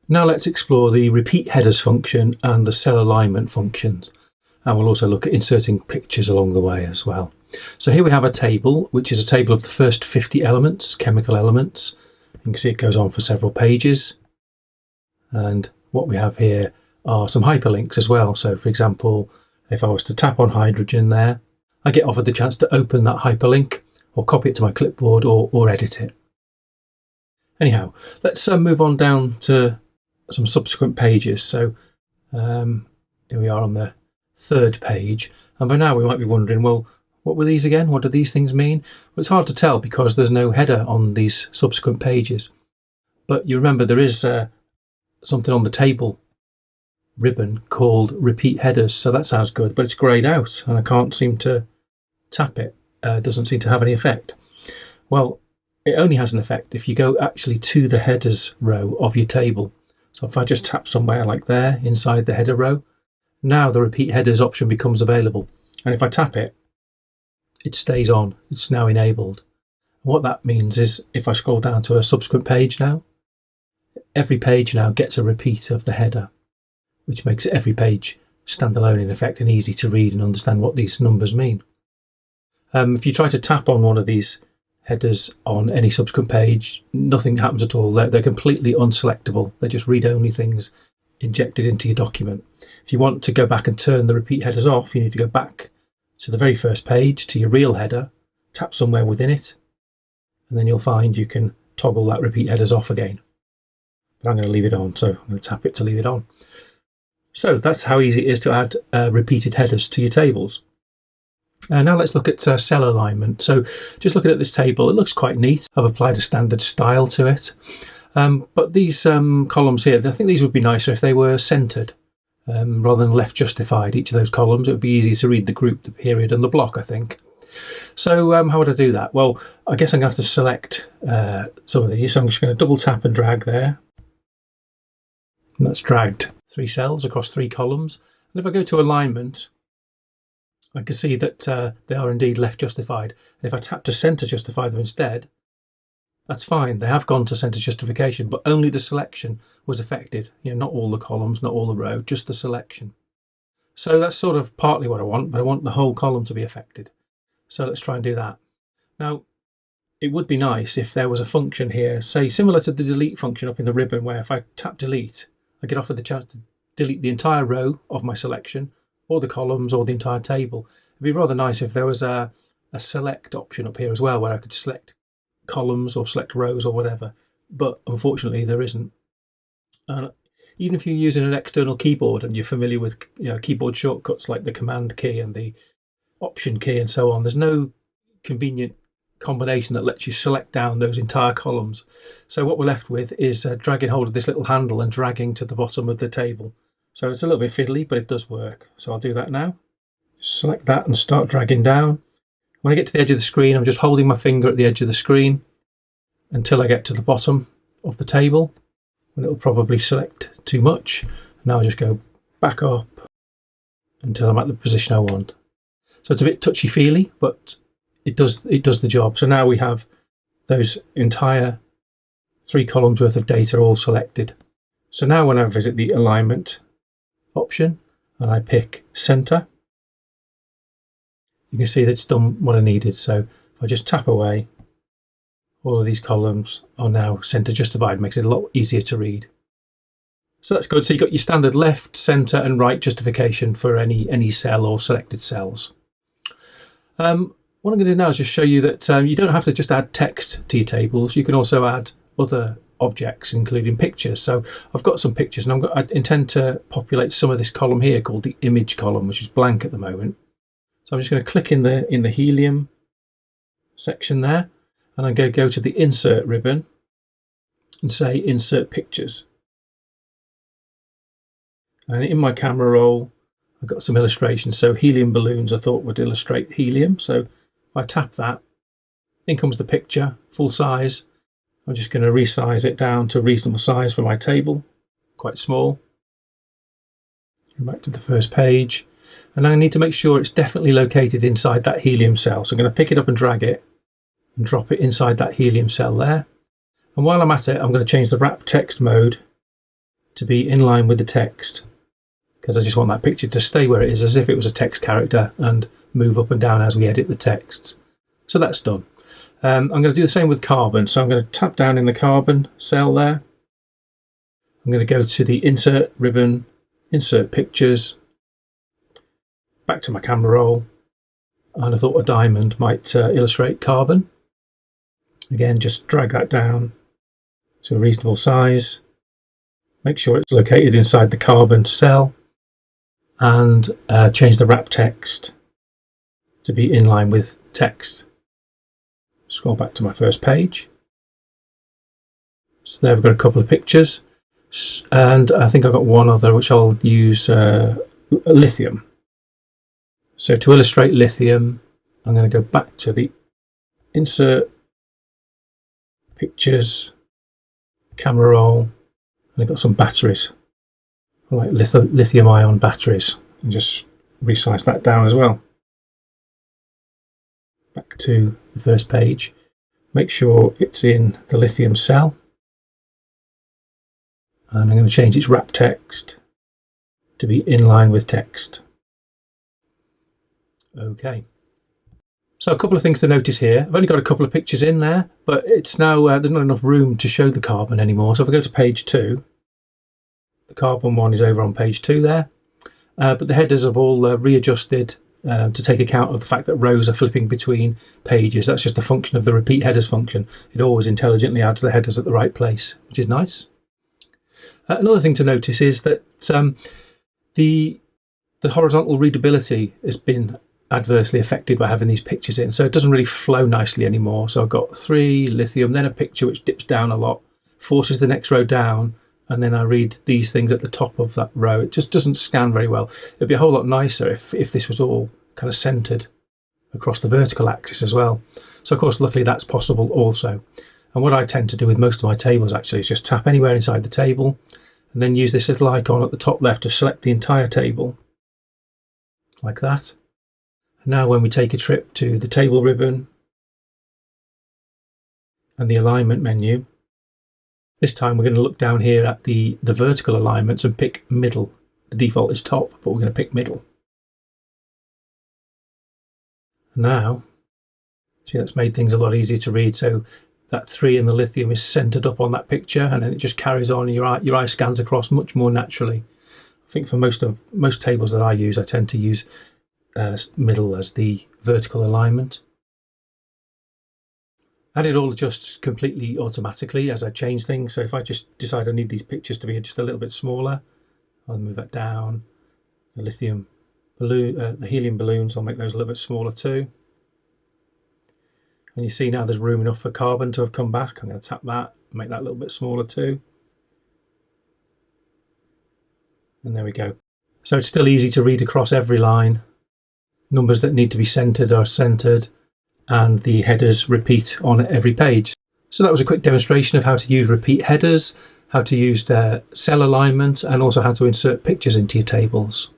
Now let's explore the repeat headers function and the cell alignment functions. And we'll also look at inserting pictures along the way as well. So here we have a table, which is a table of the first 50 elements, chemical elements. You can see it goes on for several pages. And what we have here are some hyperlinks as well. So for example, if I was to tap on hydrogen there, I get offered the chance to open that hyperlink or copy it to my clipboard or edit it. Anyhow, let's move on down to some subsequent pages. So here we are on the third page, and by now we might be wondering, well, what were these again? What do these things mean? Well, it's hard to tell because there's no header on these subsequent pages, but you remember there is something on the table ribbon called repeat headers, so that sounds good, but it's greyed out and I can't seem to tap it. It doesn't seem to have any effect. Well, it only has an effect if you go actually to the headers row of your table. So if I just tap somewhere like there inside the header row, now the repeat headers option becomes available. And if I tap it, it stays on. It's now enabled. And what that means is if I scroll down to a subsequent page now, every page now gets a repeat of the header, which makes every page standalone in effect and easy to read and understand what these numbers mean. If you try to tap on one of these headers on any subsequent page, nothing happens at all. They're completely unselectable. They're just read-only things injected into your document. If you want to go back and turn the repeat headers off, you need to go back to the very first page, to your real header, tap somewhere within it, and then you'll find you can toggle that repeat headers off again. But I'm going to leave it on, so I'm going to tap it to leave it on. So that's how easy it is to add repeated headers to your tables. Now let's look at cell alignment. So just looking at this table, it looks quite neat. I've applied a standard style to it. But these columns here, I think these would be nicer if they were centered rather than left justified. Each of those columns, it would be easier to read the group, the period and the block, I think. So how would I do that? Well, I guess I'm going to have to select some of these. So I'm just going to double tap and drag there. And that's dragged 3 cells across 3 columns. And if I go to alignment, I can see that they are indeed left justified. And if I tap to centre justify them instead, that's fine. They have gone to centre justification, but only the selection was affected. Not all the columns, not all the row, just the selection. So that's sort of partly what I want, but I want the whole column to be affected. So let's try and do that. Now, it would be nice if there was a function here, say similar to the delete function up in the ribbon, where if I tap delete, I get offered the chance to delete the entire row of my selection, or the columns, or the entire table. It'd be rather nice if there was a select option up here as well, where I could select columns or select rows or whatever, but unfortunately there isn't. And even if you're using an external keyboard and you're familiar with keyboard shortcuts like the command key and the option key and so on, there's no convenient combination that lets you select down those entire columns. So what we're left with is dragging hold of this little handle and dragging to the bottom of the table. So it's a little bit fiddly, but it does work. So I'll do that now. Select that and start dragging down. When I get to the edge of the screen, I'm just holding my finger at the edge of the screen until I get to the bottom of the table, when it'll probably select too much. Now I just go back up until I'm at the position I want. So it's a bit touchy-feely, but it does the job. So now we have those entire 3 columns worth of data all selected. So now when I visit the alignment option and I pick center, you can see that it's done what I needed. So if I just tap away, all of these columns are now center justified. Makes it a lot easier to read. So that's good. So you've got your standard left, center and right justification for any cell or selected cells. What I'm going to do now is just show you that you don't have to just add text to your tables. You can also add other objects, including pictures. So I've got some pictures, and I intend to populate some of this column here called the image column, which is blank at the moment. So I'm just going to click in the helium section there, and I'm going to go to the insert ribbon and say insert pictures. And in my camera roll, I've got some illustrations. So helium balloons I thought would illustrate helium. So if I tap that, in comes the picture, full size. I'm just going to resize it down to a reasonable size for my table, quite small. Go back to the first page. And I need to make sure it's definitely located inside that helium cell. So I'm going to pick it up and drag it and drop it inside that helium cell there. And while I'm at it, I'm going to change the wrap text mode to be in line with the text, because I just want that picture to stay where it is, as if it was a text character, and move up and down as we edit the text. So that's done. I'm going to do the same with carbon. So I'm going to tap down in the carbon cell there. I'm going to go to the insert ribbon, insert pictures, back to my camera roll, and I thought a diamond might illustrate carbon. Again, just drag that down to a reasonable size. Make sure it's located inside the carbon cell, and change the wrap text to be in line with text. Scroll back to my first page. So there we've got a couple of pictures, and I think I've got one other which I'll use lithium. So to illustrate lithium, I'm going to go back to the insert pictures, camera roll, and I've got some batteries, like lithium ion batteries, and just resize that down as well. Back to the first page, make sure it's in the lithium cell, and I'm going to change its wrap text to be in line with text. Okay, so a couple of things to notice here. I've only got a couple of pictures in there, but it's now there's not enough room to show the carbon anymore. So if I go to page 2, the carbon one is over on page 2 there, but the headers have all readjusted to take account of the fact that rows are flipping between pages. That's just a function of the repeat headers function. It always intelligently adds the headers at the right place, which is nice. Another thing to notice is that the horizontal readability has been adversely affected by having these pictures in, so it doesn't really flow nicely anymore. So I've got 3 lithium, then a picture which dips down a lot, forces the next row down, and then I read these things at the top of that row. It just doesn't scan very well. It'd be a whole lot nicer if this was all kind of centered across the vertical axis as well. So of course, luckily that's possible also. And what I tend to do with most of my tables actually is just tap anywhere inside the table, and then use this little icon at the top left to select the entire table, like that. And now when we take a trip to the table ribbon and the alignment menu, this time we're going to look down here at the vertical alignments and pick middle. The default is top, but we're going to pick middle. Now, see, that's made things a lot easier to read. So that 3 in the lithium is centered up on that picture, and then it just carries on. Your eye scans across much more naturally. I think for most tables that I use, I tend to use middle as the vertical alignment. And it all adjusts completely automatically as I change things. So if I just decide I need these pictures to be just a little bit smaller, I'll move that down. The lithium balloon, the helium balloons, I'll make those a little bit smaller too. And you see now there's room enough for carbon to have come back. I'm going to tap that, make that a little bit smaller too. And there we go. So it's still easy to read across every line. Numbers that need to be centered are centered, and the headers repeat on every page. So that was a quick demonstration of how to use repeat headers, how to use cell alignment, and also how to insert pictures into your tables.